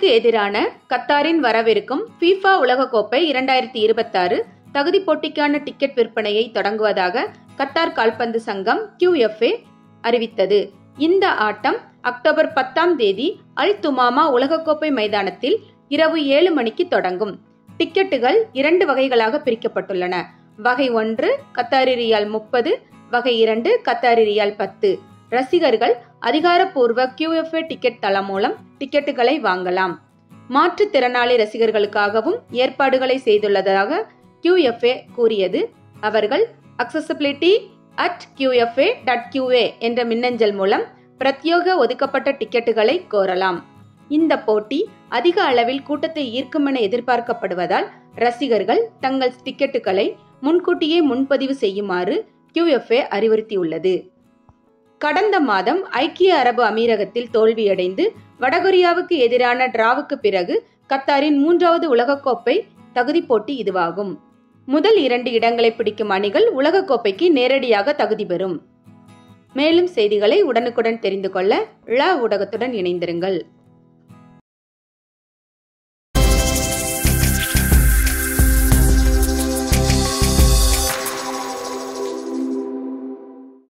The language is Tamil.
ஈரானுக்கு எதிரான கத்தாரின் வரவிருக்கும் FIFA உலகக்கோப்பை 2026 தகுதி போட்டிக்கான டிக்கெட் விற்பனையை தொடங்குவதாக கத்தார் கால்பந்து சங்கம் QFA அறிவித்தது. இந்த ஆட்டம் அக்டோபர் 10ஆம் தேதி அல் துமாமா உலகக்கோப்பை மைதானத்தில் இரவு 7 மணிக்கு தொடங்கும். டிக்கெட்டுகள் 2 வகைகளாக பிரிக்கப்பட்டுள்ளன. வகை 1 கத்தாரி ரியால் 30, வகை 2 கத்தாரி ரியால் 10. ரசிகர்கள் அதிகாரப்பூர்வ QFA டிக்கெட் தளம் மூலம் டிக்கெட்டுகளை வாங்கலாம். மாற்றுத்திறனாளி ரசிகர்களுக்காகவும் ஏற்பாடுகளை செய்துள்ளதாக QFA கூறியது. அவர்கள் accessibility@qfa.qa என்ற மின்னஞ்சல் மூலம் பிரத்யேக ஒதுக்கப்பட்ட டிக்கெட்டுகளை கோரலாம். இந்த போட்டி அதிக அளவில் கூட்டத்தை ஈர்க்கும் என எதிர்பார்க்கப்படுவதால் ரசிகர்கள் தங்கள் டிக்கெட்டுகளை முன்கூட்டியே முன்பதிவு செய்யுமாறு QFA அறிவுறுத்தியுள்ளது. கடந்த மாதம் ஐக்கிய அரபு அமீரகத்தில் தோல்வியடைந்து வடகொரியாவுக்கு எதிரான டிராவுக்கு பிறகு கத்தாரின் 3வது உலகக்கோப்பை தகுதி போட்டி இதுவாகும். முதல் 2 இடங்களை பிடிக்கும் அணிகள் உலகக்கோப்பைக்கு நேரடியாக தகுதி பெறும். மேலும் செய்திகளை உடனுக்குடன் தெரிந்து கொள்ள ழ ஊடகத்துடன் இணைந்திருங்கள்.